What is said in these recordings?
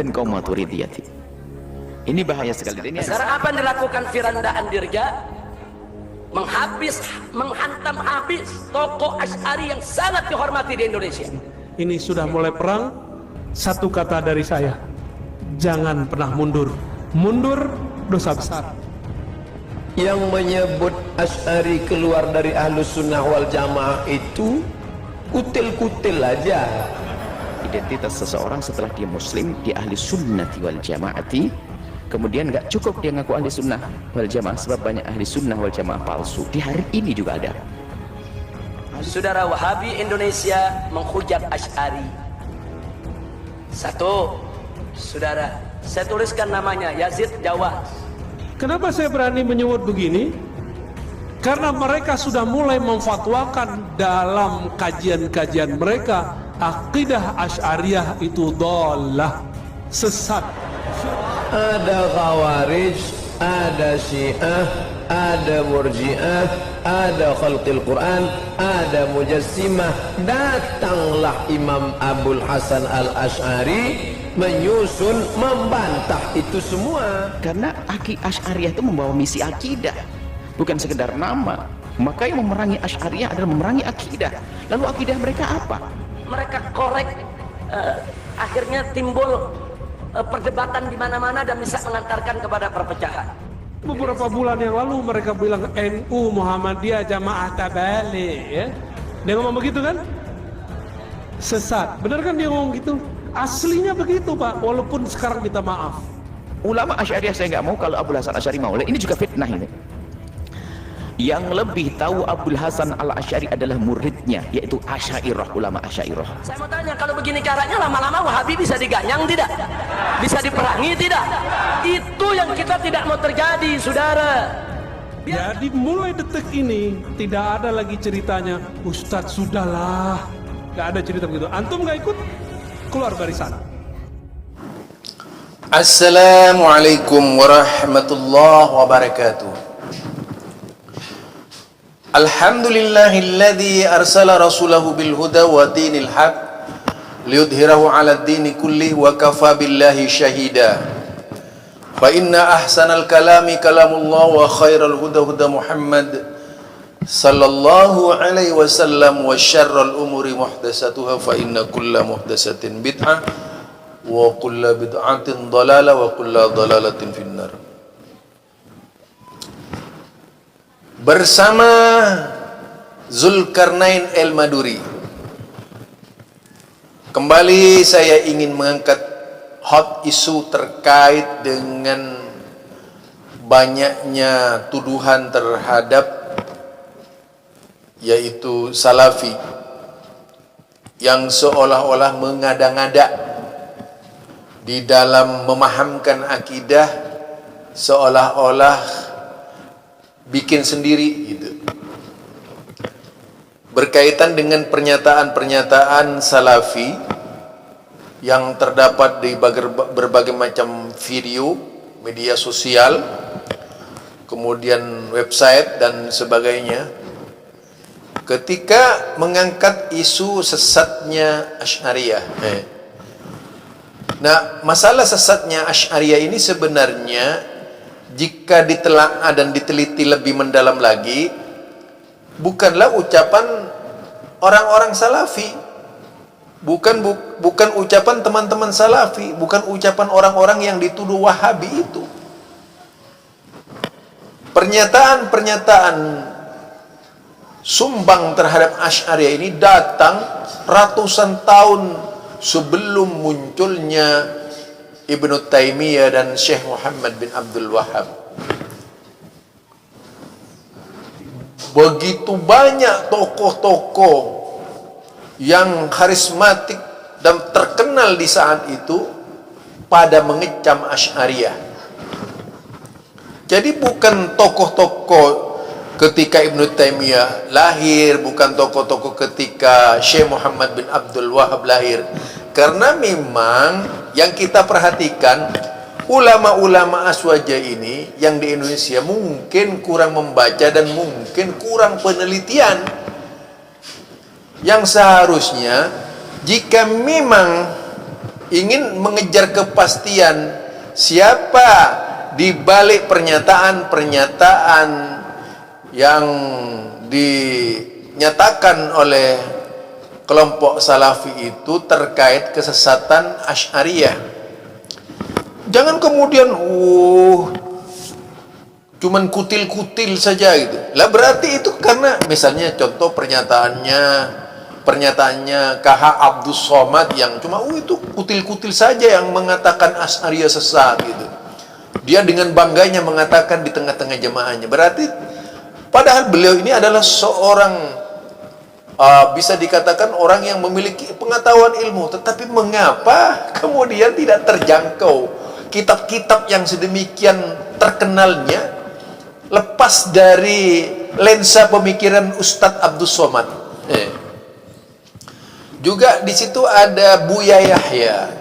dan kaum Maturidiyah. Ini bahaya sekali. Ini sekarang apa yang dilakukan Firanda Andirja? Menghantam habis tokoh Asy'ari yang sangat dihormati di Indonesia. Ini sudah mulai perang. Satu kata dari saya, jangan pernah mundur. Mundur dosa besar. Yang menyebut Asy'ari keluar dari Ahlus Sunnah wal Jamaah itu kutil-kutil aja. identitas seseorang setelah dia muslim, dia ahli sunnati wal jamaati, kemudian nggak cukup dia ngaku ahli sunnah wal jamaah, sebab banyak ahli sunnah wal jamaah palsu di hari ini juga ada. Saudara Wahabi Indonesia menghujat Asy'ari. Satu, saudara, saya tuliskan namanya Yazid Jawas. Kenapa saya berani menyebut begini? Karena mereka sudah mulai memfatwakan dalam kajian-kajian mereka, akidah Asy'ariyah itu dhalah, sesat. Ada Khawarij, ada Syiah, ada Murji'ah, ada Khalqil Quran, ada Mujassimah. Datanglah Imam Abul Hasan Al-Asy'ari menyusun, membantah itu semua. Karena Asy'ariyah itu membawa misi akidah, bukan sekedar nama. Maka yang memerangi Asy'ariyah adalah memerangi akidah. Lalu akidah mereka apa? Mereka korek, akhirnya timbul perdebatan di mana-mana dan bisa mengantarkan kepada perpecahan. Beberapa bulan yang lalu mereka bilang NU Muhammadiyah Jamaah Tabligh, ya. Dia ngomong begitu kan? Sesat. Benar kan dia ngomong gitu? Aslinya begitu, Pak, walaupun sekarang minta maaf. Ulama Asy'ariyah saya nggak mau kalau Abul Hasan Asy'ari mau. Ini juga fitnah ini. Yang lebih tahu Abul Hasan Al-Asy'ari adalah muridnya, yaitu Asy'ariyah, ulama Asy'ariyah. Saya mau tanya, kalau begini caranya lama-lama Wahabi bisa diganyang tidak? Bisa diperangi tidak? Itu yang kita tidak mau terjadi, saudara. Jadi mulai detik ini tidak ada lagi ceritanya Ustadz sudahlah, nggak ada cerita begitu. Antum nggak ikut, keluar dari sana. Assalamualaikum warahmatullahi wabarakatuh. Alhamdulillahilladzi arsala rasulahu bil huda wa dinil haq liyudhhirahu 'alad dini kullih wa kafa billahi syahida. Fa inna ahsanal kalami kalamullah wa khairal huda huda Muhammad sallallahu alaihi wasallam wa syarral umuri muhdatsatuha fa inna kulla muhdatsatin bid'ah wa kulla bid'atin dhalalah wa kulla dhalalatin finnar. Bersama Zulkarnain El-Maduri, kembali saya ingin mengangkat hot isu terkait dengan banyaknya tuduhan terhadap yaitu Salafi yang seolah-olah mengada-ngada di dalam memahamkan akidah, seolah-olah bikin sendiri gitu. Berkaitan dengan pernyataan-pernyataan Salafi yang terdapat di berbagai macam video, media sosial, kemudian website dan sebagainya, ketika mengangkat isu sesatnya Asy'ariyah. Nah, masalah sesatnya Asy'ariyah ini sebenarnya jika ditelaah dan diteliti lebih mendalam lagi, bukanlah ucapan orang-orang Salafi, bukan ucapan teman-teman Salafi, bukan ucapan orang-orang yang dituduh Wahabi itu. Pernyataan-pernyataan sumbang terhadap Asy'ariyah ini datang ratusan tahun sebelum munculnya Ibnu Taimiyah dan Syekh Muhammad bin Abdul Wahhab. Begitu banyak tokoh-tokoh yang karismatik dan terkenal di saat itu pada mengecam Asy'ariyah. Jadi bukan tokoh-tokoh ketika Ibnu Taimiyah lahir, bukan tokoh-tokoh ketika Syekh Muhammad bin Abdul Wahhab lahir. Karena memang yang kita perhatikan, ulama-ulama aswaja ini yang di Indonesia mungkin kurang membaca dan mungkin kurang penelitian. Yang seharusnya jika memang ingin mengejar kepastian siapa di balik pernyataan-pernyataan yang dinyatakan oleh kelompok Salafi itu terkait kesesatan Asy'ariyah. Jangan kemudian cuman kutil-kutil saja gitu. Lah berarti itu karena misalnya contoh pernyataannya KH Abdus Somad yang cuma itu kutil-kutil saja yang mengatakan Asy'ariyah sesat gitu. Dia dengan bangganya mengatakan di tengah-tengah jemaahnya. Berarti padahal beliau ini adalah seorang bisa dikatakan orang yang memiliki pengetahuan ilmu, tetapi mengapa kemudian tidak terjangkau kitab-kitab yang sedemikian terkenalnya lepas dari lensa pemikiran Ustadz Abdus Somad. Juga di situ ada Buya Yahya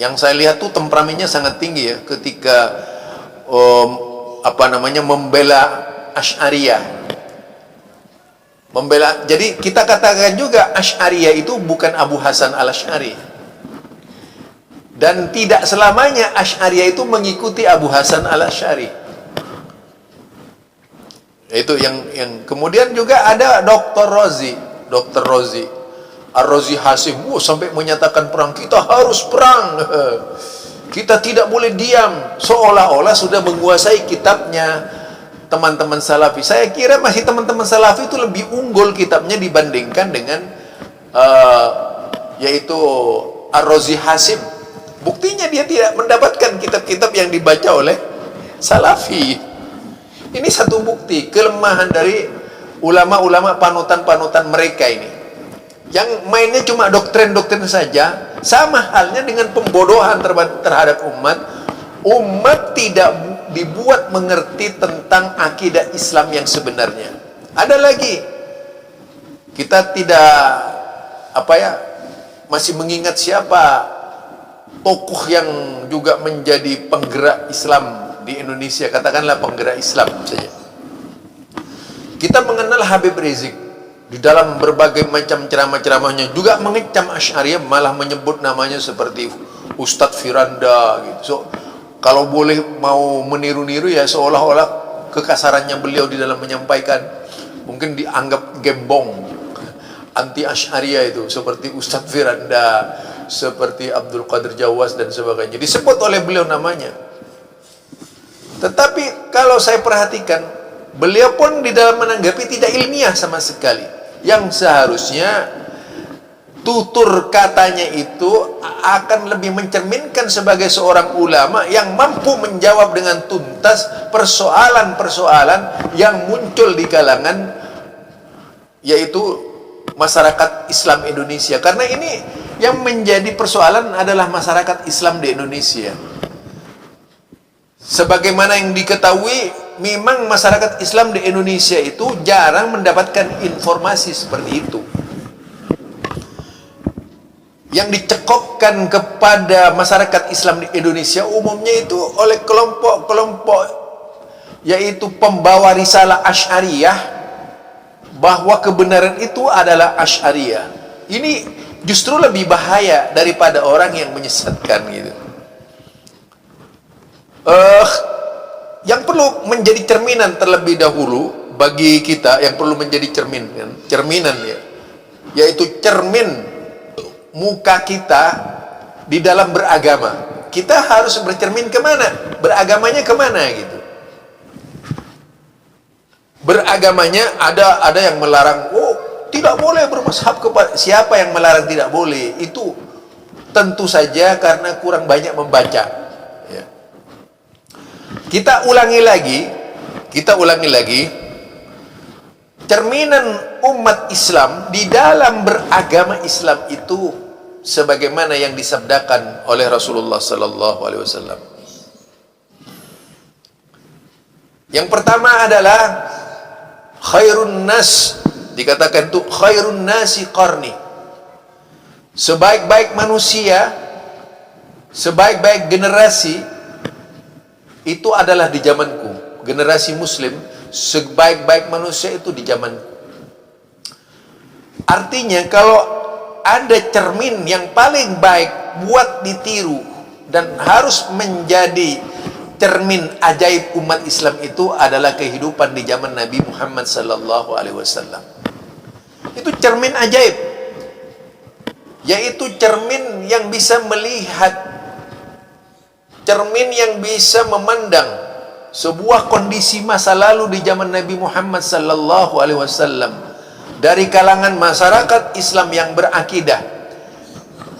yang saya lihat tuh temperamennya sangat tinggi ya ketika membela Asy'ariyah. Jadi kita katakan juga Asy'ariyah itu bukan Abu Hasan al-Asy'ari. Dan tidak selamanya Asy'ariyah itu mengikuti Abu Hasan al-Asy'ari. Itu yang kemudian juga ada Dr. Rozi Ar-Razi Hasim sampai menyatakan perang. Kita harus perang, kita tidak boleh diam, seolah-olah sudah menguasai kitabnya teman-teman Salafi. Saya kira masih teman-teman Salafi itu lebih unggul kitabnya dibandingkan dengan yaitu Ar-Razi Hasim. Buktinya dia tidak mendapatkan kitab-kitab yang dibaca oleh Salafi. Ini satu bukti kelemahan dari ulama-ulama panutan-panutan mereka ini, yang mainnya cuma doktrin-doktrin saja. Sama halnya dengan pembodohan terhadap umat tidak dibuat mengerti tentang akidah Islam yang sebenarnya. Ada lagi, kita tidak masih mengingat siapa tokoh yang juga menjadi penggerak Islam di Indonesia, katakanlah penggerak Islam saja. Kita mengenal Habib Rizik. Di dalam berbagai macam ceramah-ceramahnya juga mengecam Asy'ariyah, malah menyebut namanya seperti Ustadz Firanda gitu. So, kalau boleh mau meniru-niru ya seolah-olah kekasarannya beliau di dalam menyampaikan mungkin dianggap gembong anti Asy'ariyah itu, seperti Ustadz Firanda, seperti Abdul Qadir Jawas dan sebagainya, disebut oleh beliau namanya. Tetapi kalau saya perhatikan, beliau pun di dalam menanggapi tidak ilmiah sama sekali. Yang seharusnya tutur katanya itu akan lebih mencerminkan sebagai seorang ulama yang mampu menjawab dengan tuntas persoalan-persoalan yang muncul di kalangan yaitu masyarakat Islam Indonesia. Karena ini yang menjadi persoalan adalah masyarakat Islam di Indonesia. Sebagaimana yang diketahui, memang masyarakat Islam di Indonesia itu jarang mendapatkan informasi seperti itu. Yang dicekokkan kepada masyarakat Islam di Indonesia umumnya itu oleh kelompok-kelompok yaitu pembawa risalah Asy'ariyah, bahwa kebenaran itu adalah Asy'ariyah. Ini justru lebih bahaya daripada orang yang menyesatkan gitu. Yang perlu menjadi cerminan terlebih dahulu bagi kita, yang perlu menjadi cerminan ya, yaitu cermin muka kita di dalam beragama. Kita harus bercermin kemana? Beragamanya kemana gitu. Beragamanya ada yang melarang, tidak boleh bermazhab kepada siapa yang melarang tidak boleh. Itu tentu saja karena kurang banyak membaca. Kita ulangi lagi cerminan umat Islam di dalam beragama Islam itu sebagaimana yang disabdakan oleh Rasulullah sallallahu alaihi wasallam. Yang pertama adalah khairun nas, dikatakan itu khairun nasi qarni. Sebaik-baik manusia, sebaik-baik generasi itu adalah di zamanku. Generasi muslim, sebaik-baik manusia itu di zamanku. Artinya kalau ada cermin yang paling baik buat ditiru dan harus menjadi cermin ajaib umat Islam itu adalah kehidupan di zaman Nabi Muhammad sallallahu alaihi wasallam. Itu cermin ajaib, yaitu cermin yang bisa melihat, cermin yang bisa memandang sebuah kondisi masa lalu di zaman Nabi Muhammad sallallahu alaihi wasallam dari kalangan masyarakat Islam yang berakidah,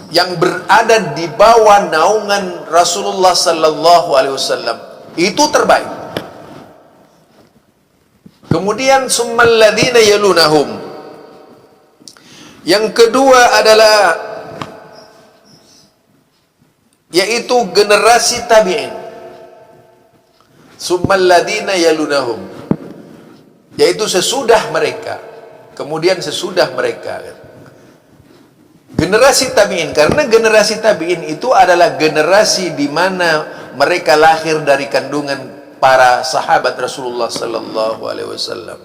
yang berada di bawah naungan Rasulullah sallallahu alaihi wasallam. Itu terbaik. Kemudian summal ladzina yalunahum. Yang kedua adalah yaitu generasi tabi'in. Summal ladzina yalunahum, yaitu sesudah mereka, kemudian sesudah mereka. Generasi tabi'in, karena generasi tabi'in itu adalah generasi di mana mereka lahir dari kandungan para sahabat Rasulullah sallallahu alaihi wasallam.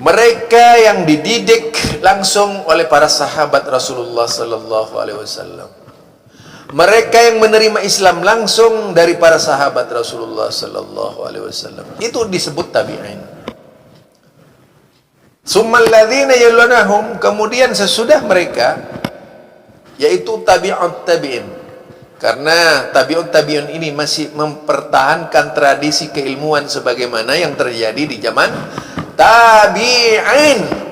Mereka yang dididik langsung oleh para sahabat Rasulullah sallallahu alaihi wasallam. Mereka yang menerima Islam langsung dari para sahabat Rasulullah sallallahu alaihi wasallam. Itu disebut tabi'in. Summal ladzina yalunahum, kemudian sesudah mereka yaitu tabi'ut tabi'in. Karena tabi'ut tabi'in ini masih mempertahankan tradisi keilmuan sebagaimana yang terjadi di zaman tabi'in.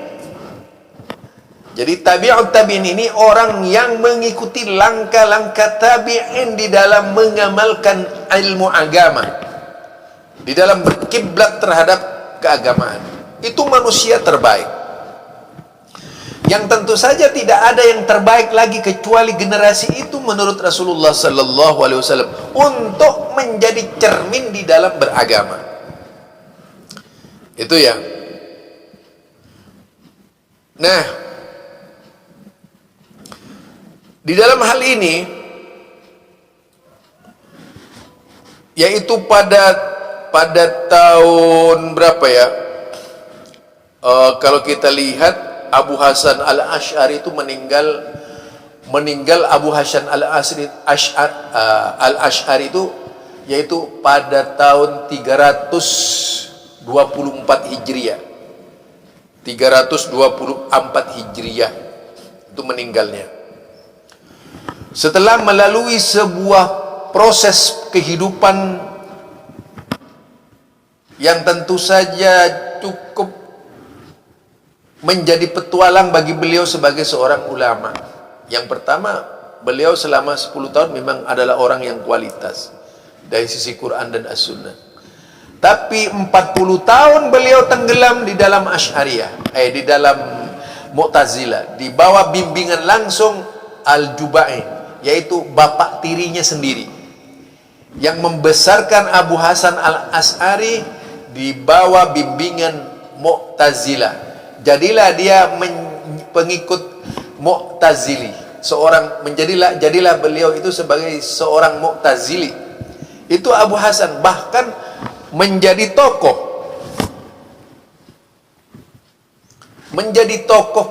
Jadi tabi'ut tabi'in ini orang yang mengikuti langkah-langkah tabi'in di dalam mengamalkan ilmu agama, di dalam berkiblat terhadap keagamaan. Itu manusia terbaik, yang tentu saja tidak ada yang terbaik lagi kecuali generasi itu menurut Rasulullah sallallahu alaihi wasallam untuk menjadi cermin di dalam beragama. Itu ya. Nah, di dalam hal ini, yaitu pada tahun berapa ya? Kalau kita lihat Abu Hasan al-Ash'ari itu meninggal Abu Hasan al-Ash'ari itu yaitu pada tahun 324 Hijriah. 324 Hijriah itu meninggalnya. Setelah melalui sebuah proses kehidupan yang tentu saja cukup menjadi petualang bagi beliau sebagai seorang ulama. Yang pertama, beliau selama 10 tahun memang adalah orang yang kualitas dari sisi Quran dan As-Sunnah. Tapi 40 tahun beliau tenggelam di dalam Asy'ariyah, di dalam Mu'tazilah, di bawah bimbingan langsung Al-Jubai, yaitu bapak tirinya sendiri, yang membesarkan Abu Hasan al-Ash'ari di bawah bimbingan Mu'tazilah. Jadilah dia pengikut Mu'tazili, jadilah beliau itu sebagai seorang Mu'tazili. Itu Abu Hasan, bahkan menjadi tokoh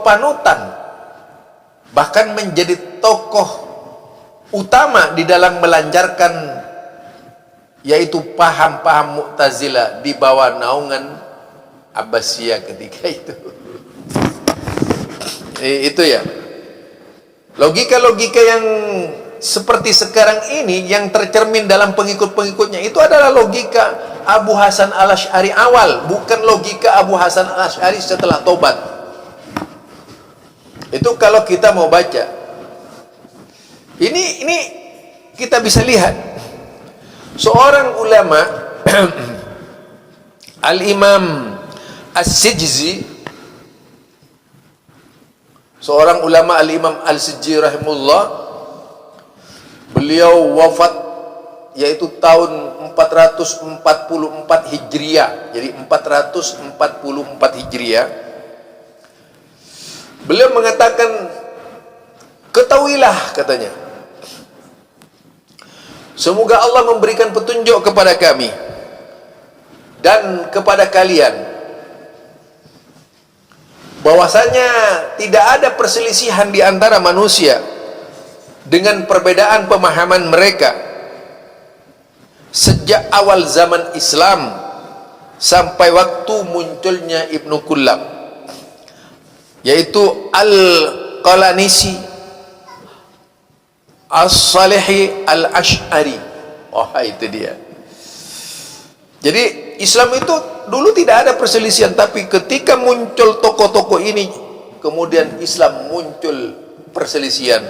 panutan, bahkan menjadi tokoh utama di dalam melancarkan yaitu paham-paham Mu'tazilah di bawah naungan Abbasiyah ketika itu. Itu ya, logika-logika yang seperti sekarang ini yang tercermin dalam pengikut-pengikutnya itu adalah logika Abu Hasan al-Ash'ari awal, bukan logika Abu Hasan al-Ash'ari setelah tobat. Itu kalau kita mau baca ini kita bisa lihat seorang ulama Al-Imam As-Sijzi, seorang ulama Al-Imam Al-Sijzi rahimahullah, beliau wafat yaitu tahun 444 Hijriah. Jadi 444 Hijriah. Beliau mengatakan, ketahuilah katanya, semoga Allah memberikan petunjuk kepada kami dan kepada kalian bahwasanya tidak ada perselisihan di antara manusia dengan perbedaan pemahaman mereka sejak awal zaman Islam sampai waktu munculnya Ibnu Kullab, yaitu Al-Qalanisi, As-Salihi, Al-Ash'ari. Oh, itu dia. Jadi Islam itu dulu tidak ada perselisihan, tapi ketika muncul tokoh-tokoh ini, kemudian Islam muncul perselisihan.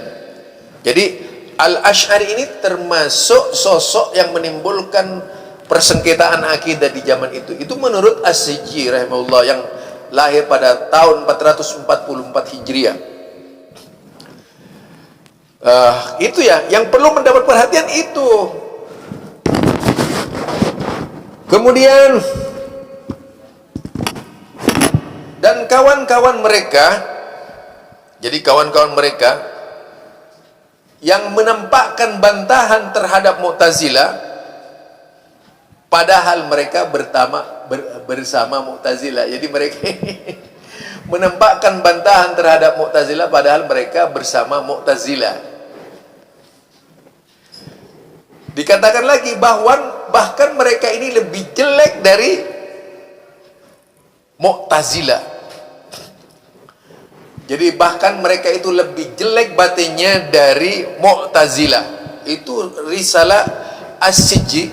Jadi Al-Ash'ari ini termasuk sosok yang menimbulkan persengketaan akidah di zaman itu. Itu menurut As-Sijzi rahimahullah yang lahir pada tahun 444 Hijriah. Itu ya yang perlu mendapat perhatian itu. Kemudian dan kawan-kawan mereka, jadi kawan-kawan mereka yang menampakkan bantahan terhadap Mu'tazilah, padahal mereka bersama Mu'tazilah. Jadi mereka menampakkan bantahan terhadap Mu'tazilah padahal mereka bersama Mu'tazilah. Dikatakan lagi bahkan mereka ini lebih jelek dari Mu'tazilah. Jadi bahkan mereka itu lebih jelek batinnya dari Mu'tazilah. Itu risalah As-Sijzi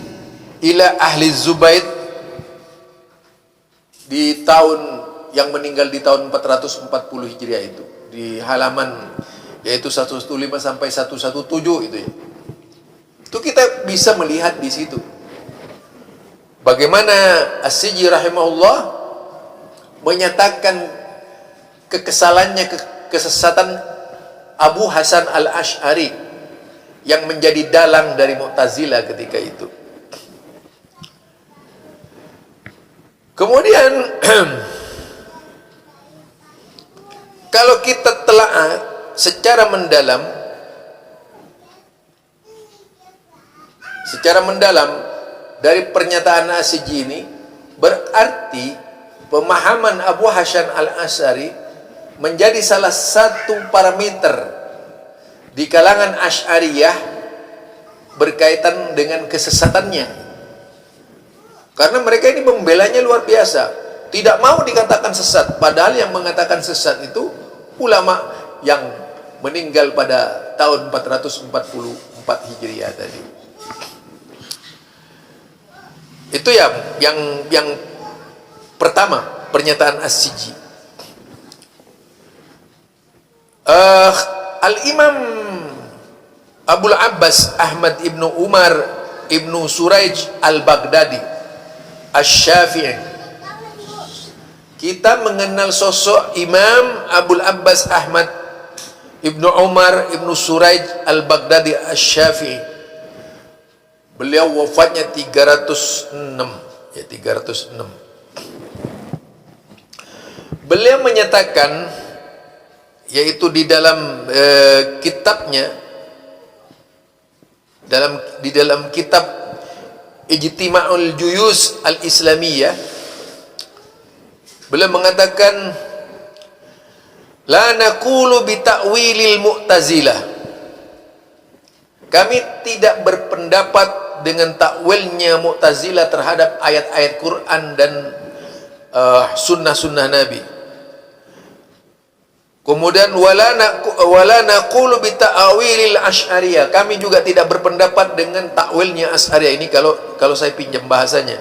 ila Ahli Zubaid di tahun yang meninggal di tahun 440 Hijriah itu, di halaman yaitu 115 sampai 117 itu ya. Itu kita bisa melihat di situ bagaimana As-Sijzi rahimahullah menyatakan kekesalannya, kesesatan Abu Hasan Al-Ash'ari yang menjadi dalang dari Mu'tazilah ketika itu. Kemudian kalau kita telaah secara mendalam dari pernyataan As-Sijzi ini, berarti pemahaman Abu Hasan Al-Ash'ari menjadi salah satu parameter di kalangan Asy'ariyah berkaitan dengan kesesatannya. Karena mereka ini membelanya luar biasa, tidak mau dikatakan sesat, padahal yang mengatakan sesat itu ulama yang meninggal pada tahun 444 Hijriah tadi. Itu yang pertama, pernyataan As-Sijzi. Al-Imam Abul Abbas Ahmad ibnu Umar ibnu Suraij Al-Baghdadi Asy-Syafi'i. Kita mengenal sosok Imam Abul Abbas Ahmad ibnu Umar ibnu Suraij Al-Baghdadi Asy-Syafi'i. Beliau wafatnya 306 ya, 306. Beliau menyatakan, yaitu di dalam kitabnya, di dalam kitab Ijtima'ul Juyus Al-Islamiyah, beliau mengatakan, la naqulu bi ta'wilil Mu'tazilah. Kami tidak berpendapat dengan takwilnya Mu'tazilah terhadap ayat-ayat Quran dan sunnah-sunnah Nabi. Kemudian wala naqulu bi ta'wilil Asy'ariyah. Kami juga tidak berpendapat dengan takwilnya Asy'ariyah. Ini kalau saya pinjam bahasanya.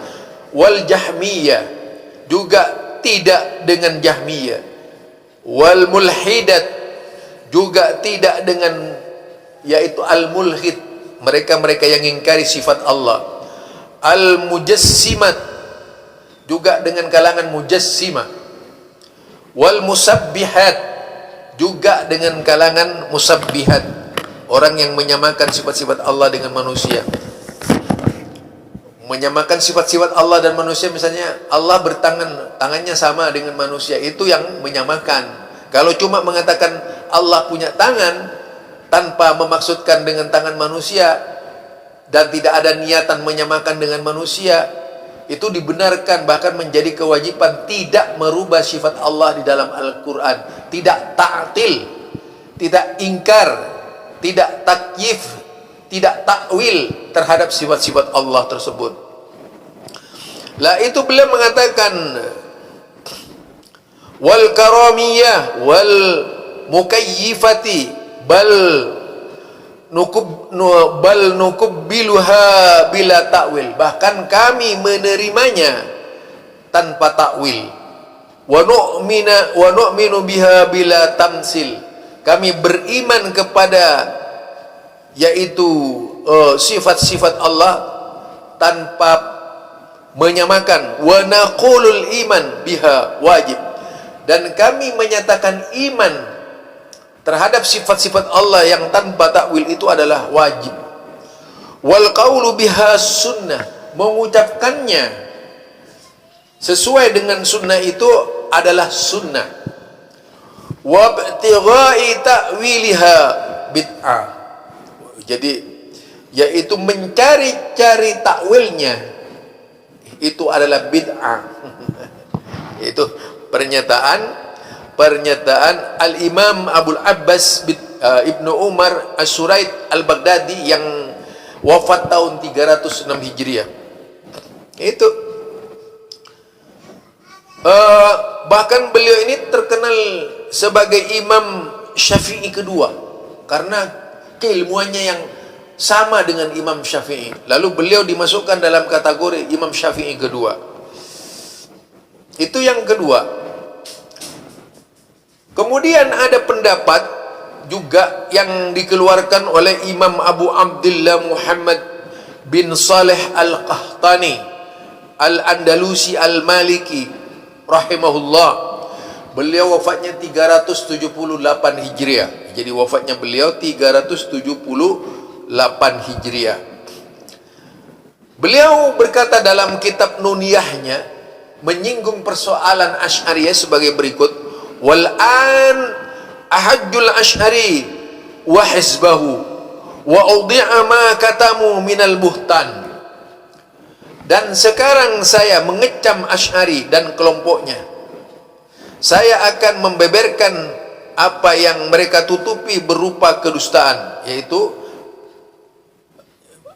Wal Jahmiyah, juga tidak dengan Jahmiyah. Wal Mulhidat, juga tidak dengan, yaitu Al-Mulhid, mereka-mereka yang ingkari sifat Allah. Al-Mujassimah, juga dengan kalangan Mujassimah. Wal Musabbihat, juga dengan kalangan Musabbihat, orang yang menyamakan sifat-sifat Allah dengan manusia. Menyamakan sifat-sifat Allah dan manusia, misalnya Allah tangannya sama dengan manusia, itu yang menyamakan. Kalau cuma mengatakan Allah punya tangan tanpa memaksudkan dengan tangan manusia dan tidak ada niatan menyamakan dengan manusia, itu dibenarkan, bahkan menjadi kewajiban, tidak merubah sifat Allah di dalam Al-Quran, tidak ta'til, tidak ingkar, tidak takyif, tidak takwil terhadap sifat-sifat Allah tersebut. Lah itu beliau mengatakan wal karamiyah wal mukayyifati bal nukubbiluha bila takwil, bahkan kami menerimanya tanpa takwil. Wa nu'minu biha bila tamsil, kami beriman kepada yaitu sifat-sifat Allah tanpa menyamakan. Wa naqulul iman biha wajib, dan kami menyatakan iman terhadap sifat-sifat Allah yang tanpa takwil itu adalah wajib. Wal qaulu biha sunnah, mengucapkannya sesuai dengan sunnah itu adalah sunnah. Wa ibtigha'i ta'wiliha bid'ah, jadi yaitu mencari-cari takwilnya itu adalah bid'ah. Itu pernyataan Al-Imam Abul Abbas Ibnu Umar As-Suraid Al-Baghdadi yang wafat tahun 306 Hijriah. Itu bahkan beliau ini terkenal sebagai Imam Syafi'i kedua karena keilmuannya yang sama dengan Imam Syafi'i. Lalu beliau dimasukkan dalam kategori Imam Syafi'i kedua. Itu yang kedua. Kemudian ada pendapat juga yang dikeluarkan oleh Imam Abu Abdullah Muhammad bin Saleh Al-Qahtani Al-Andalusi Al-Maliki rahimahullah. Beliau wafatnya 378 Hijriah. Jadi wafatnya beliau 378 Hijriah. Beliau berkata dalam kitab Nuniyahnya menyinggung persoalan Asy'ariyah sebagai berikut. Wal'an ahajjul Asy'ari wa hizbahu wa awdi'a ma katamu minal buhtan. Dan sekarang saya mengecam Asy'ari dan kelompoknya. Saya akan membeberkan apa yang mereka tutupi berupa kedustaan, yaitu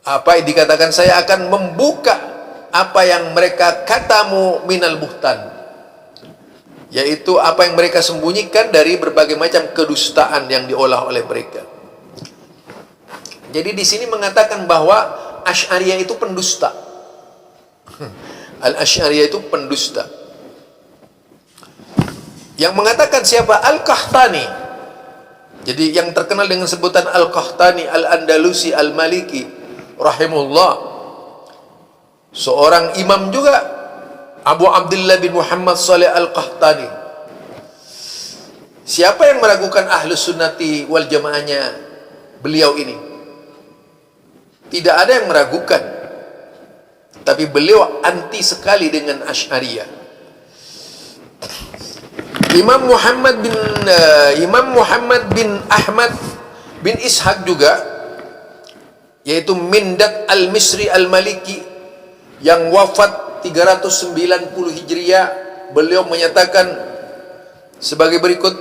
apa yang dikatakan, saya akan membuka apa yang mereka katamu minal buhtan, yaitu apa yang mereka sembunyikan dari berbagai macam kedustaan yang diolah oleh mereka. Jadi di sini mengatakan bahwa Asy'ariyah itu pendusta. Al-Asy'ariyah itu pendusta. Yang mengatakan siapa? Al-Qahtani. Jadi yang terkenal dengan sebutan Al-Qahtani Al-Andalusi Al-Maliki rahimahullah, seorang imam juga, Abu Abdullah bin Muhammad Saleh Al-Qahtani. Siapa yang meragukan Ahlus Sunnati wal Jamaahnya beliau ini? Tidak ada yang meragukan. Tapi beliau anti sekali dengan Asy'ariyah. Imam Muhammad bin Ahmad bin Ishaq juga, yaitu Mindat Al-Misri Al-Maliki yang wafat 390 Hijriah, beliau menyatakan sebagai berikut: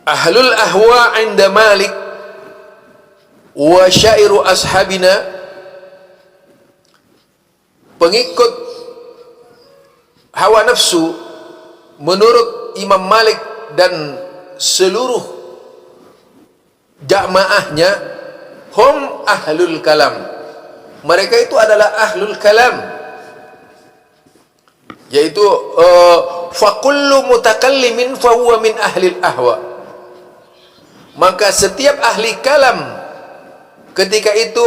Ahlul ahwa 'inda Malik wa syairu ashabina, pengikut hawa nafsu menurut Imam Malik dan seluruh jamaahnya, hum ahlul kalam, mereka itu adalah ahlul kalam, yaitu fakullu mutakallimin fahuwa min ahlil ahwa, maka setiap ahli kalam ketika itu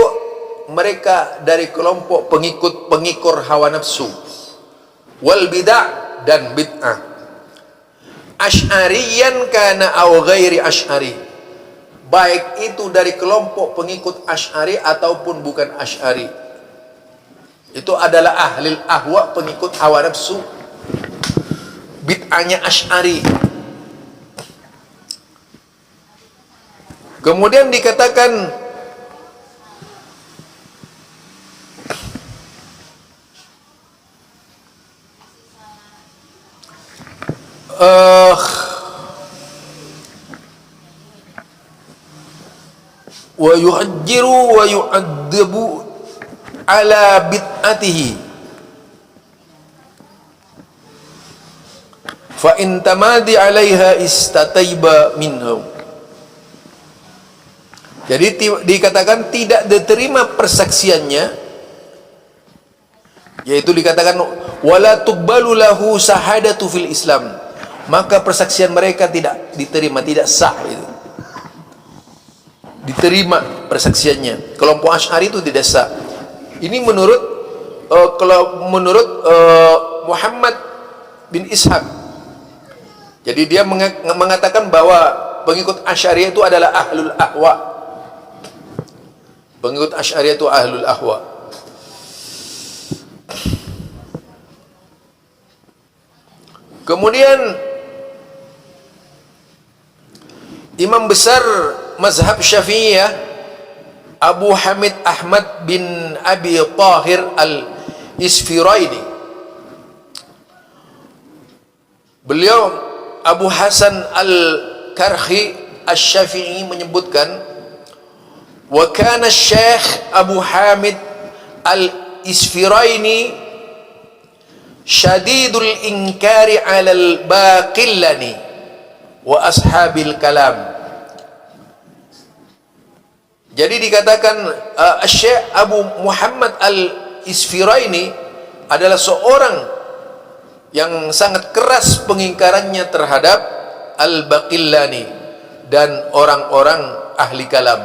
mereka dari kelompok pengikut hawa nafsu, wal bid'ah dan bid'ah, asy'ariyan kana aw ghairi asy'ari, baik itu dari kelompok pengikut Asy'ari ataupun bukan Asy'ari, itu adalah ahlil ahwa, pengikut hawa nafsu, bid'ahnya Asy'ari. Kemudian dikatakan wa yu'ajjiru wa yu'adzabu ala bid'atihi fa in tamadi 'alaiha istataiba minhu. Jadi dikatakan tidak diterima persaksiannya, yaitu dikatakan wala tuqbalu lahu sahadatu fil Islam, maka persaksian mereka tidak diterima, tidak sah itu. Diterima persaksiannya. Kelompok Asy'ari itu tidak sah. Ini menurut Muhammad bin Ishaq. Jadi dia mengatakan bahwa pengikut Asy'ari itu adalah ahlul ahwa. Pengikut Asy'ari itu ahlul ahwa. Kemudian imam besar mazhab Syafi'iyah Abu Hamid Ahmad bin Abi Tahir al-Isfiraini, beliau Abu Hasan al-Karhi asy-Syafi'i menyebutkan, wa kana Syekh Abu Hamid al-Isfiraini syadidul inkari 'alal Baqillani wa ashabil kalam. Jadi dikatakan Syekh Abu Muhammad al-Isfiraini adalah seorang yang sangat keras pengingkarannya terhadap al-Baqillani dan orang-orang ahli kalam.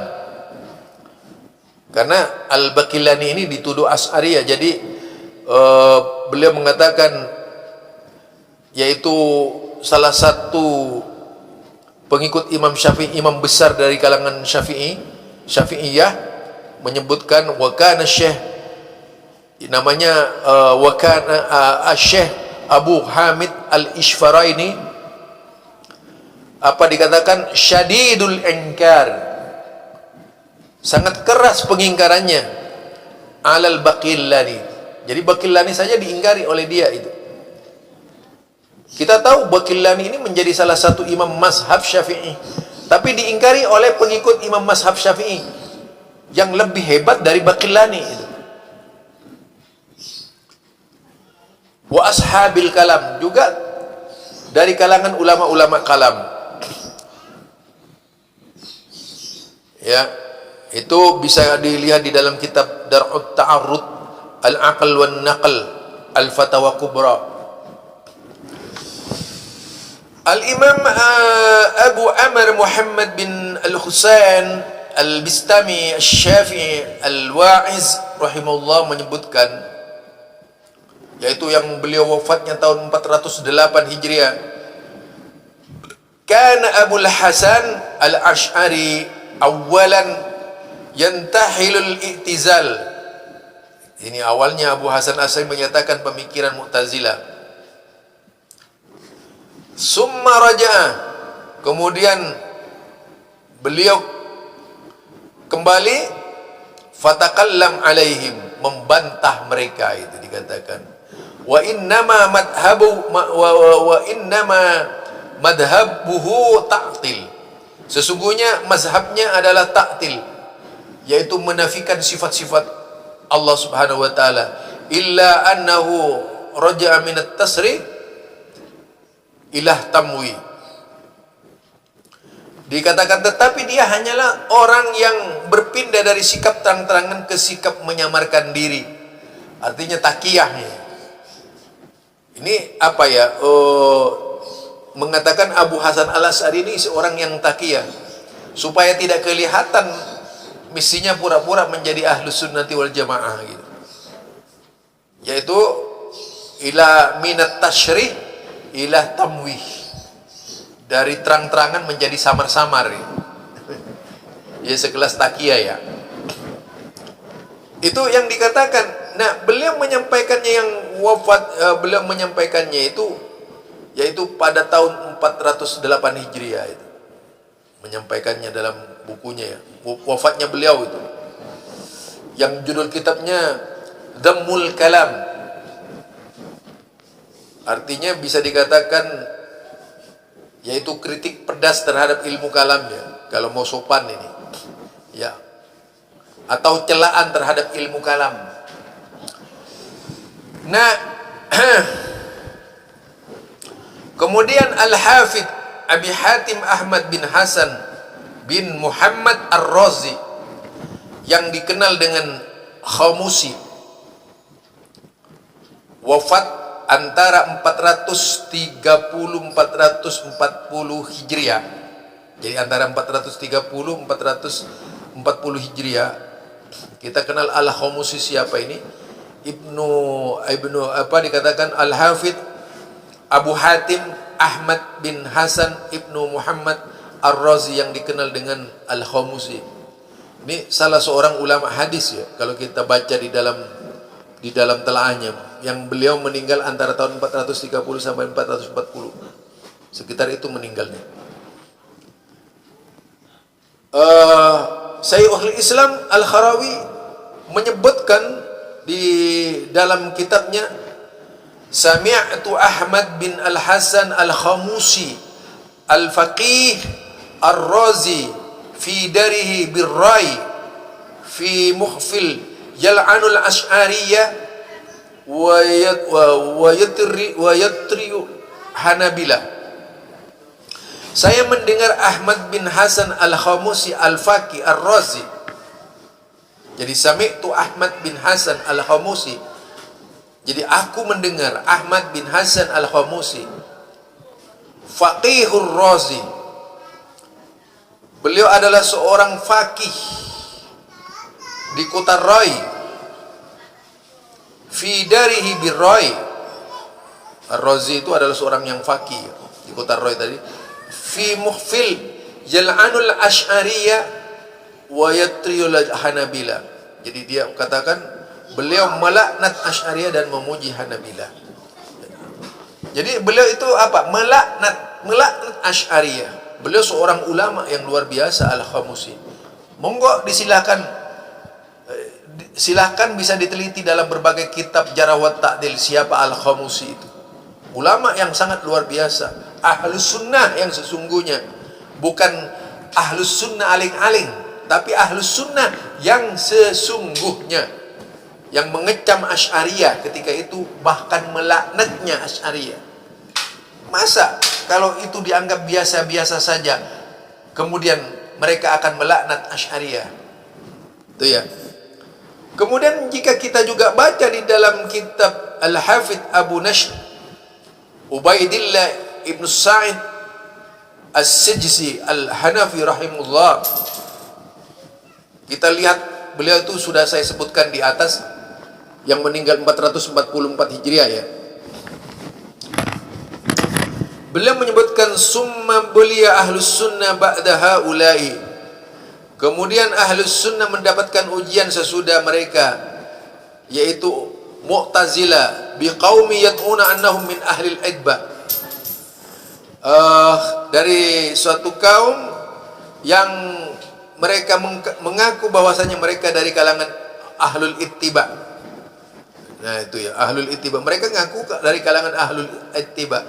Karena al-Baqillani ini dituduh Asy'ariyah, jadi beliau mengatakan, yaitu salah satu pengikut Imam Syafi'i, imam besar dari kalangan Syafi'iyah, menyebutkan wa kana Syekh, namanya wa kana Syekh Abu Hamid al-Isfiraini, apa dikatakan, syadidul inkar, sangat keras pengingkarannya, alal Baqillani. Jadi Baqillani saja diingkari oleh dia itu. Kita tahu Baqillani ini menjadi salah satu imam mazhab Syafi'i, tapi diingkari oleh pengikut imam mazhab Syafi'i yang lebih hebat dari Baqillani itu. Wa ashabil kalam, juga dari kalangan ulama-ulama kalam. Ya, itu bisa dilihat di dalam kitab Dar'ut Ta'arrud, Al-Aql wan Naql, Al-Fatawa Kubra. Al-Imam Abu Amr Muhammad bin Al-Husain Al-Bistami Al-Syafi'i Al-Wa'iz rahimahullah menyebutkan, yaitu yang beliau wafatnya tahun 408 Hijriah, kana Abul Hasan Al-Asy'ari awalan yantahilul i'tizal. Ini awalnya Abu Hasan Asy'ari menyatakan pemikiran Mu'tazilah. Summa raja'a, kemudian beliau kembali, fatakallam alaihim, membantah mereka, itu dikatakan. Wa innama madhabuhu ta'til, sesungguhnya mazhabnya adalah ta'til, yaitu menafikan sifat-sifat Allah Subhanahu wa taala. Illa annahu raja'a min at-tasri ilah tamwi, dikatakan tetapi dia hanyalah orang yang berpindah dari sikap terang-terangan ke sikap menyamarkan diri, artinya takiyahnya. Ini apa ya, mengatakan Abu Hasan Al-Asy'ari ini seorang yang takiyah, supaya tidak kelihatan misinya pura-pura menjadi ahlus sunnati wal jamaah gitu. Yaitu ila minat tasyrih ila tamwih, dari terang-terangan menjadi samar-samar ya. Ya sekelas takiyah ya. Itu yang dikatakan. Nah, beliau menyampaikannya, yang wafat beliau menyampaikannya itu yaitu pada tahun 408 Hijriah itu. Menyampaikannya dalam bukunya ya. Wafatnya beliau itu, yang judul kitabnya Dhammul Kalam, artinya bisa dikatakan yaitu kritik pedas terhadap ilmu kalam ya, kalau mau sopan ini. ya, atau celaan terhadap ilmu kalam. Nah, kemudian Al-Hafidh Abi Hatim Ahmad bin Hasan bin Muhammad Ar-Razi yang dikenal dengan Khamusi, wafat antara 430-440 Hijriah. Jadi antara 430-440 Hijriah. Kita kenal Al-Khamusi siapa ini? Ibnu dikatakan Al-Hafidh Abu Hatim Ahmad bin Hasan Ibnu Muhammad Ar-Razi yang dikenal dengan Al-Khamusi. Ini salah seorang ulama hadis ya, kalau kita baca di dalam telaahnya, yang beliau meninggal antara tahun 430 sampai 440. Sekitar itu meninggalnya. Syekhul Islam Al-Kharawi menyebutkan di dalam kitabnya, Sami'tu Ahmad bin Al-Hasan Al-Khamusi Al-Faqih Ar-Razi fi darihi birrai fi mukhfil yal'anul ash'ariyah wa yatri Hanabilah. Saya mendengar Ahmad bin Hasan Al-Khamusi Al-Faqih Ar-Razi. Jadi sami'tu Ahmad bin Hasan Al-Khamusi. Jadi aku mendengar Ahmad bin Hasan Al-Khamusi, Faqihur Razi. Beliau adalah seorang faqih di kota Rai. Fi darihi birrai. Ar-Razi itu adalah seorang yang faqih di kota Rai tadi. Fi mukhfil yal'anul ash'ariyah wa yatriyul Hanabila. Jadi dia katakan beliau melaknat Asy'ariyah dan memuji Hanabilah. Jadi beliau itu apa? Melaknat Asy'ariyah. Beliau seorang ulama yang luar biasa, Al-Khamusi. Monggo silahkan bisa diteliti dalam berbagai kitab Jarh wa Ta'dil siapa Al-Khamusi itu. Ulama yang sangat luar biasa, Ahlus Sunnah yang sesungguhnya, bukan Ahlus Sunnah aling-aling, tapi Ahlus Sunnah yang sesungguhnya, yang mengecam Asy'ariyah ketika itu, bahkan melaknatnya Asy'ariyah. Masa kalau itu dianggap biasa-biasa saja, kemudian mereka akan melaknat Asy'ariyah? Itu ya. Kemudian jika kita juga baca di dalam kitab Al-Hafidh Abu Nashr Ubaidillah Ibn Sa'id As-Sijzi Al-Hanafi rahimullah, kita lihat beliau itu sudah saya sebutkan di atas, yang meninggal 444 Hijriah ya. Beliau menyebutkan summa belia ahlus sunnah ba'da haula'i. Kemudian ahlus sunnah mendapatkan ujian sesudah mereka, yaitu Mu'tazilah biqaumi yad'una annahum min ahlil idbah. Dari suatu kaum yang mereka mengaku bahwasanya mereka dari kalangan ahlul ittiba. Nah itu ya, ahlul ittiba. Mereka ngaku dari kalangan ahlul ittiba.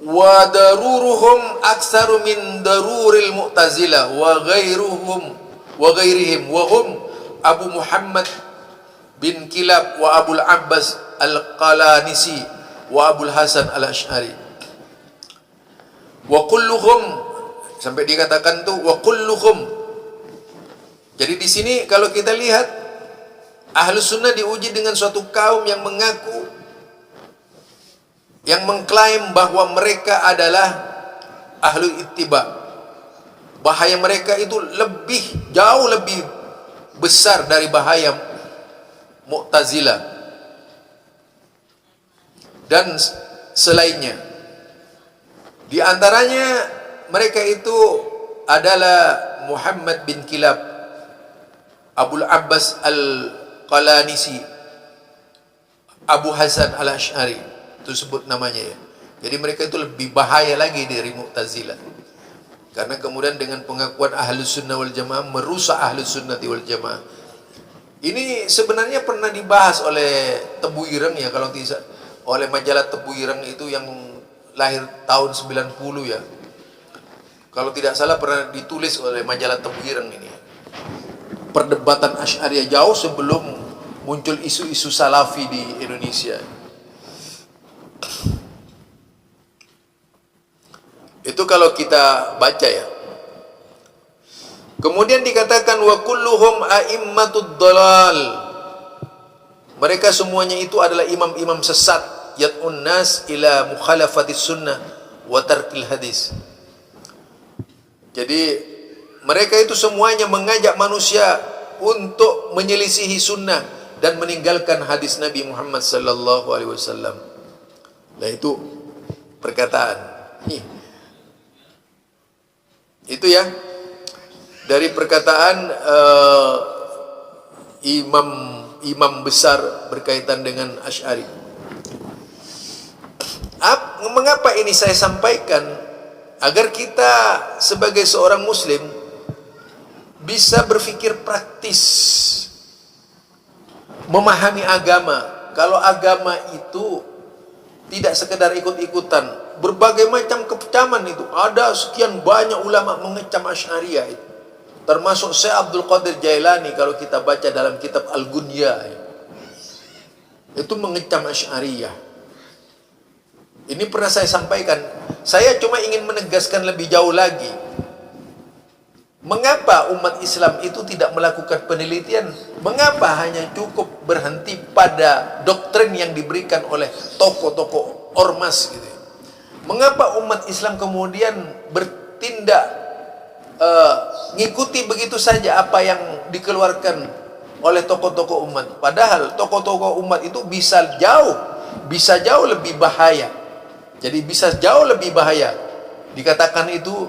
Wa daruruhum aksaru min daruril Mu'tazilah wa ghairihim wa hum Abu Muhammad bin Kilab wa Abul Abbas Al-Qalanisi wa Abul Hasan Al-Asy'ari. Wa kulluhum, sampai dikatakan tuh wa kulluhum. Jadi di sini kalau kita lihat, Ahlus Sunnah diuji dengan suatu kaum yang mengaku, yang mengklaim bahwa mereka adalah ahlul ittiba. Bahaya mereka itu jauh lebih besar dari bahaya Mu'tazilah dan selainnya. Di antaranya mereka itu adalah Muhammad bin Kilab, Abul Abbas Al-Qalanisi, Abu Hasan Al-Asy'ari, itu sebut namanya ya. Jadi mereka itu lebih bahaya lagi dari Mu'tazilah. Karena kemudian dengan pengakuan Ahlus Sunnah wal Jamaah merusak Ahlus Sunnah wal Jamaah. Ini sebenarnya pernah dibahas oleh Tebu Ireng ya, kalau tidak oleh majalah Tebu Ireng itu yang lahir tahun 90 ya. Kalau tidak salah pernah ditulis oleh majalah Temwireng ini. Perdebatan Asy'ariyah jauh sebelum muncul isu-isu salafi di Indonesia. Itu kalau kita baca ya. Kemudian dikatakan wa kulluhum a'immatud dhalal. Mereka semuanya itu adalah imam-imam sesat, yad'un nas ila mukhalafatis sunnah wa tarkil hadis. Jadi mereka itu semuanya mengajak manusia untuk menyelisihi sunnah dan meninggalkan hadis Nabi Muhammad sallallahu alaihi wasallam. Nah itu perkataan. Itu ya dari perkataan imam besar berkaitan dengan Asy'ari. Mengapa ini saya sampaikan? Agar kita sebagai seorang muslim bisa berpikir praktis, memahami agama. Kalau agama itu tidak sekedar ikut-ikutan, berbagai macam kecaman itu. Ada sekian banyak ulama mengecam Asy'ariyah itu. Termasuk Syekh Abdul Qadir Jailani kalau kita baca dalam kitab Al-Gunya itu mengecam Asy'ariyah. Ini pernah saya sampaikan. Saya cuma ingin menegaskan lebih jauh lagi. Mengapa umat Islam itu tidak melakukan penelitian? Mengapa hanya cukup berhenti pada doktrin yang diberikan oleh tokoh-tokoh ormas gitu? Mengapa umat Islam kemudian bertindak ngikuti begitu saja apa yang dikeluarkan oleh tokoh-tokoh umat? Padahal tokoh-tokoh umat itu bisa jauh lebih bahaya. Jadi bisa jauh lebih bahaya. Dikatakan itu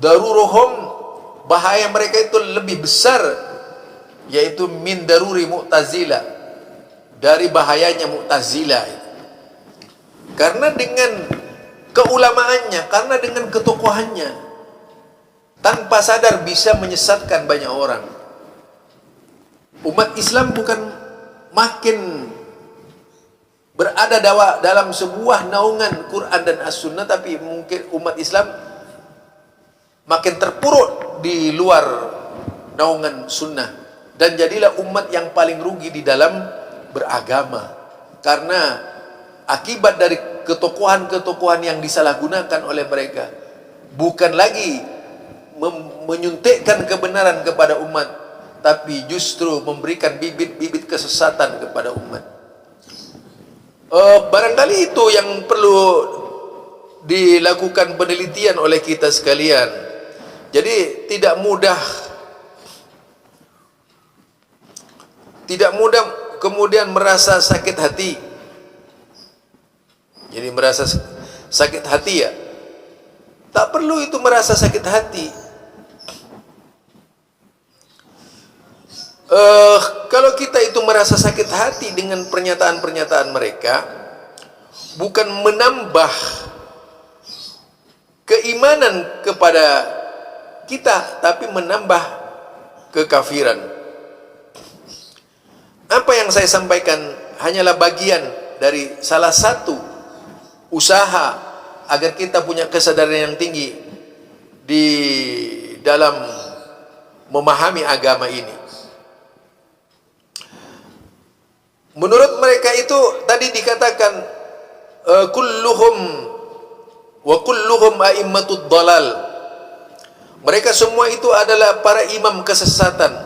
daruruhum, bahaya mereka itu lebih besar, yaitu min daruri Mu'tazilah, dari bahayanya Mu'tazilah. Karena dengan keulamaannya, karena dengan ketokohannya, tanpa sadar bisa menyesatkan banyak orang. Umat Islam bukan makin berada dalam sebuah naungan Quran dan As-Sunnah, tapi mungkin umat Islam makin terpuruk di luar naungan Sunnah, dan jadilah umat yang paling rugi di dalam beragama, karena akibat dari ketokohan-ketokohan yang disalahgunakan oleh mereka bukan lagi menyuntikkan kebenaran kepada umat, tapi justru memberikan bibit-bibit kesesatan kepada umat. Barangkali itu yang perlu dilakukan penelitian oleh kita sekalian. Jadi tidak mudah kemudian merasa sakit hati. Jadi merasa sakit hati ya. Tak perlu itu merasa sakit hati. Kalau kita itu merasa sakit hati dengan pernyataan-pernyataan mereka, bukan menambah keimanan kepada kita, tapi menambah kekafiran. Apa yang saya sampaikan hanyalah bagian dari salah satu usaha agar kita punya kesadaran yang tinggi di dalam memahami agama ini. Menurut mereka itu tadi dikatakan kulluhum a'immatud dhalal. Mereka semua itu adalah para imam kesesatan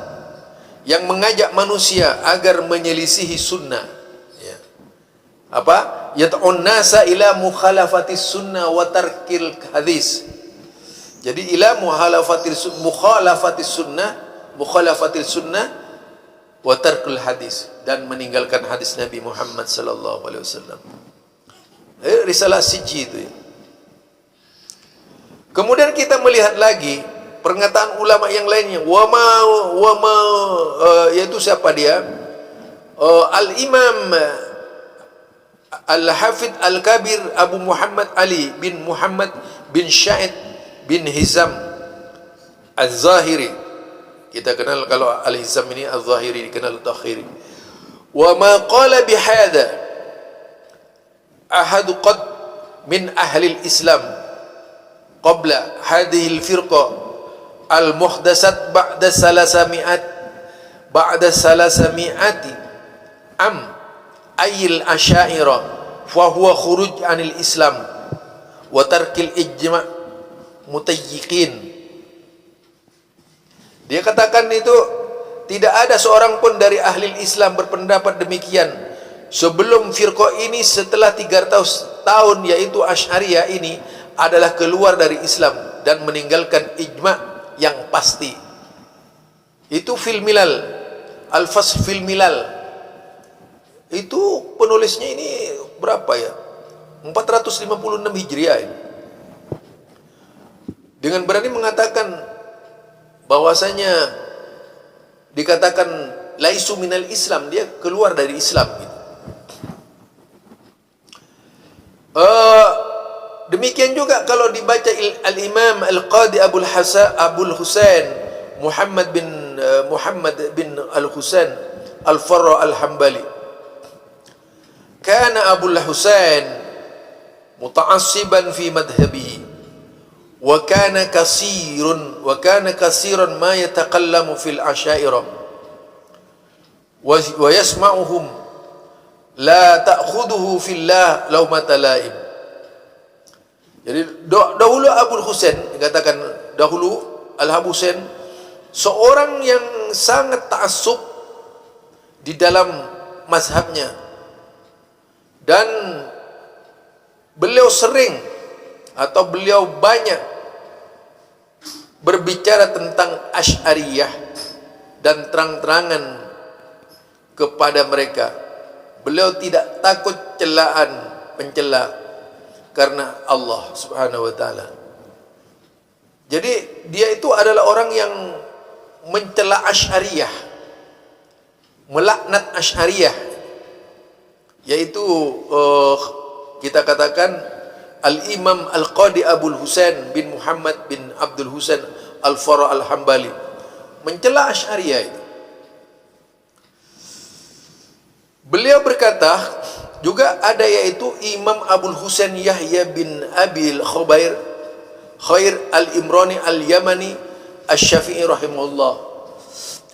yang mengajak manusia agar menyelisihi sunnah. Ya. Apa? Yad'un nasa ila mukhalafatis sunnah wa tarkil hadis. Jadi ila mukhalafatis sunnah wa tarkul hadis, dan meninggalkan hadis Nabi Muhammad sallallahu alaihi wasallam. Risalah Sijji itu ya. Kemudian kita melihat lagi pernyataan ulama yang lainnya. Yaitu siapa dia? Al-Imam Al-Hafidh Al-Kabir Abu Muhammad Ali bin Muhammad bin Sya'id bin Hizam Az-Zahiri. Kita kenal kalau Al-Hizam ini Al-Zahiri, dikenal Al-Takhiri. Wa ma qala bihadha ahadu qad min ahli al-Islam qabla hadhihi al-firqa al-muhdasat ba'da salasami'ati ayil asyairah fa huwa khuruj anil Islam wa tarkil ijma' mutayyiqin. Dia katakan itu tidak ada seorang pun dari ahli Islam berpendapat demikian sebelum firqah ini setelah 300 tahun, yaitu Asy'ariyah ini adalah keluar dari Islam dan meninggalkan ijma' yang pasti. Itu fil milal, al-fasl fil milal. Itu penulisnya ini berapa ya? 456 Hijriah ini. Dengan berani mengatakan bahwasanya dikatakan laisu minal Islam, dia keluar dari Islam gitu. Demikian juga kalau dibaca al-Imam al-Qadi Abul Husain Muhammad bin al-Husain al-Farra al-Hambali. Kana Abul Husain muta'assiban fi madhhabihi wa kana kasiran ma yatakallamu fil asyairah wa yasma'uhum la ta'khuduhu fillah laumata laim. Jadi dahulu Abul Husain, dikatakan dahulu Al-Habib Husain seorang yang sangat ta'assub di dalam mazhabnya, dan beliau sering atau beliau banyak berbicara tentang Asy'ariyah dan terang-terangan kepada mereka. Beliau tidak takut pencela karena Allah Subhanahu wa taala. Jadi dia itu adalah orang yang mencela Asy'ariyah, melaknat Asy'ariyah, yaitu kita katakan Al-Imam Al-Qadi Abul Husain bin Muhammad bin Abdul Husain Al-Farra Al-Hambali mencela Asy'ariyah itu. Beliau berkata juga ada, yaitu Imam Abul Husain Yahya bin Abil Khair Al-Imrani Al-Yamani Asy-Syafi'i rahimahullah,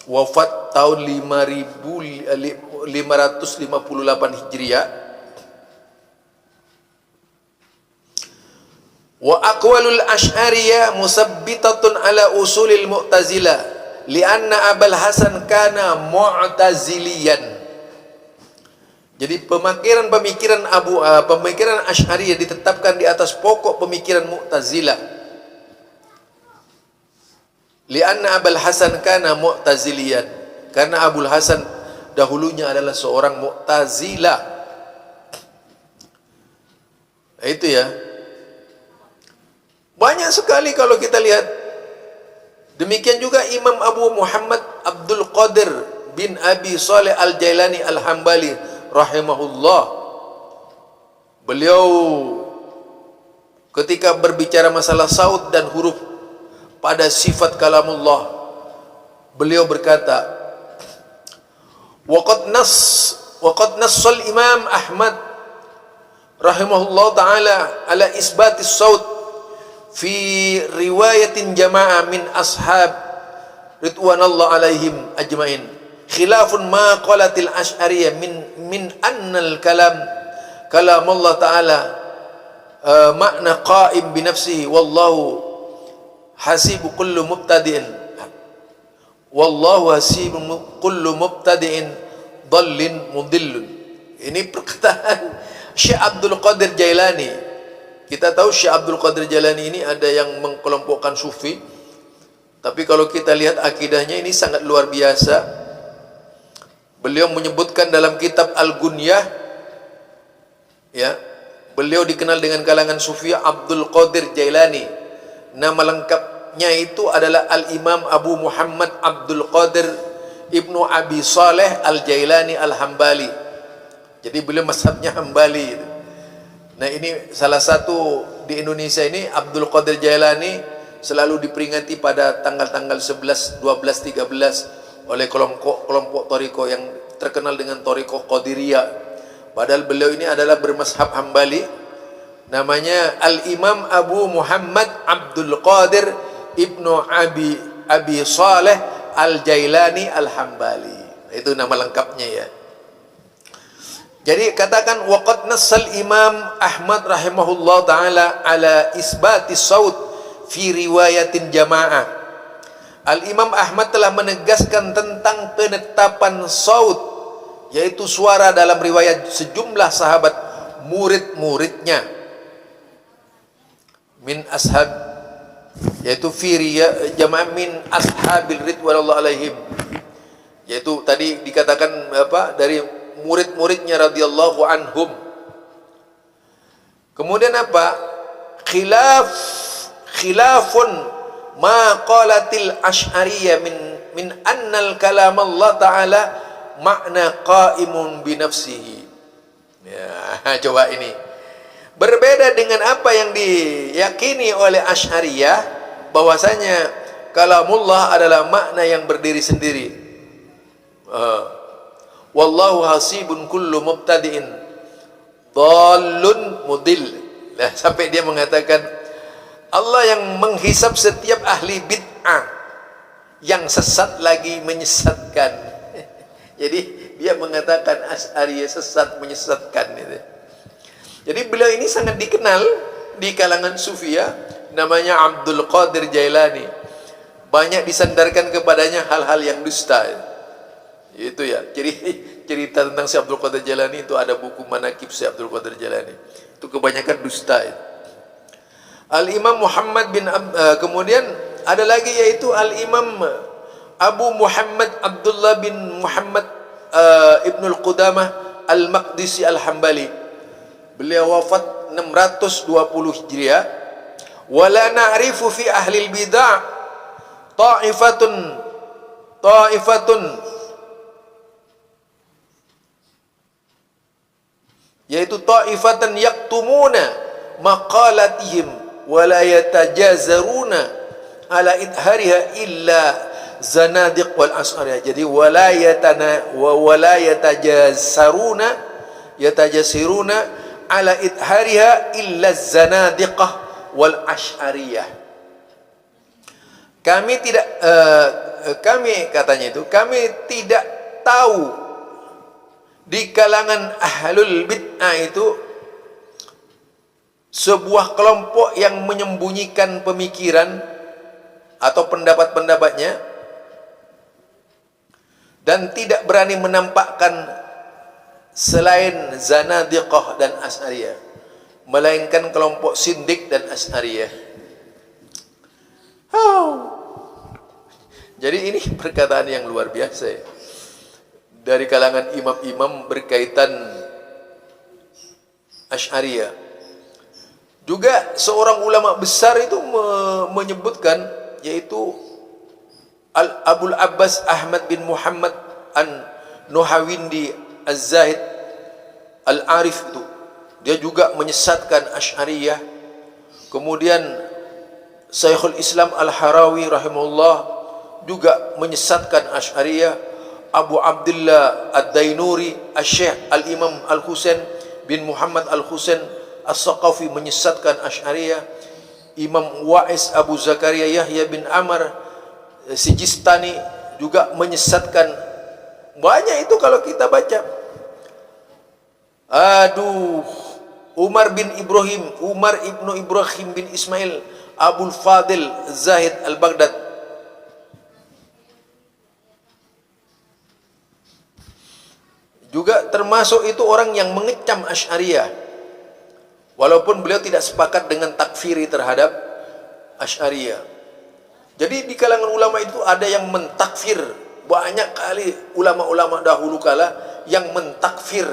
wafat tahun 558 Hijriah. Wa aqwalul Asy'ariyah musabbitatun ala usulil Mu'tazilah lianna Abul Hasan kana mu'taziliyan. Jadi pemikiran Asy'ariyah ditetapkan di atas pokok pemikiran Mu'tazilah. Lianna Abul Hasan kana mu'taziliyan, karena Abul Hasan dahulunya adalah seorang Mu'tazilah. Itu ya. Banyak sekali kalau kita lihat. Demikian juga Imam Abu Muhammad Abdul Qadir bin Abi Saleh Al-Jailani Al-Hambali rahimahullah. Beliau ketika berbicara masalah saut dan huruf pada sifat kalamullah, beliau berkata, waqad nassal Imam Ahmad rahimahullah ta'ala ala isbatis saut fi riwayatin jama'ah min ashab ridwanallah alaihim ajmain khilafun ma qalatil Asy'ariyah min annal kalam Allah ta'ala makna qa'im bi nafsihi wallahu hasibu kullu mubtadi'in dhallin mudillun. Ini perkataan Syekh Abdul Qadir Jailani. Kita tahu Syekh Abdul Qadir Jailani ini ada yang mengkelompokkan sufi, tapi kalau kita lihat akidahnya ini sangat luar biasa. Beliau menyebutkan dalam kitab Al-Gunyah, ya, beliau dikenal dengan kalangan sufi Abdul Qadir Jailani. Nama lengkapnya itu adalah Al-Imam Abu Muhammad Abdul Qadir Ibnu Abi Saleh Al-Jailani Al-Hambali. Jadi beliau mazhabnya Hambali. Nah, ini salah satu di Indonesia ini, Abdul Qadir Jailani selalu diperingati pada tanggal-tanggal 11, 12, 13 oleh kelompok Thariqah yang terkenal dengan Thariqah Qadiriyah. Padahal beliau ini adalah bermazhab Hambali. namanya Al-Imam Abu Muhammad Abdul Qadir Ibnu Abi Saleh Al-Jailani Al-Hambali. Itu nama lengkapnya ya. Jadi katakan waqad nassal Imam Ahmad rahimahullah taala ala isbati saut fi riwayatin jamaah. Al-Imam Ahmad telah menegaskan tentang penetapan saut, yaitu suara dalam riwayat sejumlah sahabat murid-muridnya min ashab, yaitu fi jamaah min ashabil ridwanullah alaihim, yaitu tadi dikatakan apa, dari murid-muridnya radhiyallahu anhum. Kemudian apa? Khilafun ma qalatil asy'ariyah min annal kalam Allah taala makna qaimun bi nafsihi. Ya, coba ini. Berbeda dengan apa yang diyakini oleh Asy'ariyah, bahwasanya kalamullah adalah makna yang berdiri sendiri. Wallahu hasibun kullu mubtadi'in dhallun mudil. Nah, sampai dia mengatakan Allah yang menghisap setiap ahli bid'ah yang sesat lagi menyesatkan. Jadi dia mengatakan Asy'ariyah sesat menyesatkan itu. Jadi beliau ini sangat dikenal di kalangan Sufia, namanya Abdul Qadir Jailani. Banyak disandarkan kepadanya hal-hal yang dusta. Itu ya. Jadi cerita tentang Syekh Abdul Qadir Jailani itu ada buku Manaqib Syekh Abdul Qadir Jailani. Itu kebanyakan dusta. Al-Imam Muhammad bin kemudian ada lagi yaitu Al-Imam Abu Muhammad Abdullah bin Muhammad Ibnul Qudamah Al-Maqdisi Al-Hambali. Beliau wafat 620 Hijriah. Wala na'rifu fi ahli al-bid'ah ta'ifatun yaitu ta'ifatan yaktumuna maqalatihim wala yatajazaruna ala idhariha illa zanadiq wal as'ariyah. Jadi wala yatajasiruna ala idhariha illa zanadiqah wal as'ariyah. Kami tidak katanya itu kami tidak tahu di kalangan ahlul bid'ah itu sebuah kelompok yang menyembunyikan pemikiran atau pendapat-pendapatnya dan tidak berani menampakkan selain Zanadiqah dan Asy'ariyah, melainkan kelompok Sindik dan Asy'ariyah. Jadi ini perkataan yang luar biasa ya, dari kalangan imam-imam berkaitan Asy'ariyah. Juga seorang ulama besar itu menyebutkan, yaitu Abul Abbas Ahmad bin Muhammad An-Nuhawindi Az-Zahid Al-Arif itu. Dia juga menyesatkan Asy'ariyah. Kemudian Syekhul Islam Al-Harawi rahimahullah juga menyesatkan Asy'ariyah. Abu Abdullah Ad-Dainuri Asy-Syaikh Al-Imam Al-Husain bin Muhammad Al-Husain As-Saqafi menyesatkan Asy'ariyah. Imam Wa'is Abu Zakaria Yahya bin Amr Sijistani juga menyesatkan. Banyak itu kalau kita baca. Aduh, Umar ibnu Ibrahim bin Ismail Abul Fadil Zahid Al-Baghdad. Juga termasuk itu orang yang mengecam Asy'ariyah, walaupun beliau tidak sepakat dengan takfiri terhadap Asy'ariyah. Jadi di kalangan ulama itu ada yang mentakfir. Banyak kali ulama-ulama dahulu kala yang mentakfir,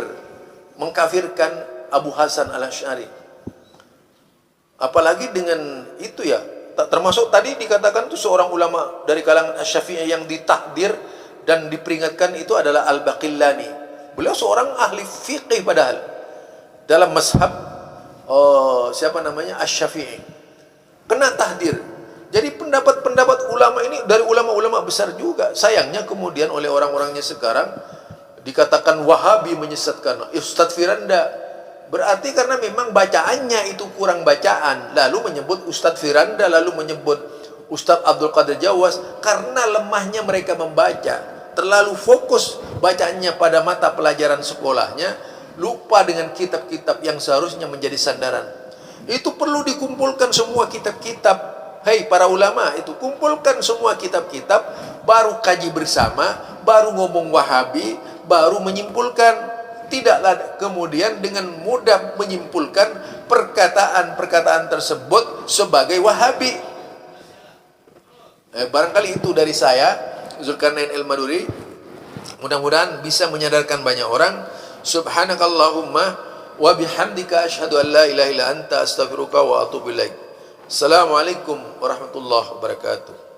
mengkafirkan Abu Hasan Al-Asy'ari. Apalagi dengan itu ya, termasuk tadi dikatakan itu seorang ulama dari kalangan Asy-Syafi'i yang ditahdir dan diperingatkan itu adalah Al-Baqillani. Beliau seorang ahli fiqih padahal dalam mazhab siapa namanya Asy-Syafi'i, kena tahdir. Jadi pendapat-pendapat ulama ini dari ulama-ulama besar juga. Sayangnya kemudian oleh orang-orangnya sekarang dikatakan Wahabi menyesatkan. Ustadz Firanda Berarti karena memang bacaannya itu kurang bacaan, lalu menyebut Ustadz Firanda, lalu menyebut Ustadz Abdul Qadir Jawas, karena lemahnya mereka membaca, terlalu fokus bacaannya pada mata pelajaran sekolahnya, lupa dengan kitab-kitab yang seharusnya menjadi sandaran. Itu perlu dikumpulkan semua kitab-kitab. Hei para ulama, itu kumpulkan semua kitab-kitab, baru kaji bersama, baru ngomong Wahabi, baru menyimpulkan. Tidaklah kemudian dengan mudah menyimpulkan perkataan-perkataan tersebut sebagai Wahabi. Barangkali itu dari saya, Zulkarnain Al-Maduri. Mudah-mudahan bisa menyadarkan banyak orang. Subhanakallahumma wa bihamdika asyhadu an la ilaha illa anta astaghfiruka wa atubu ilaik. Assalamualaikum warahmatullahi wabarakatuh.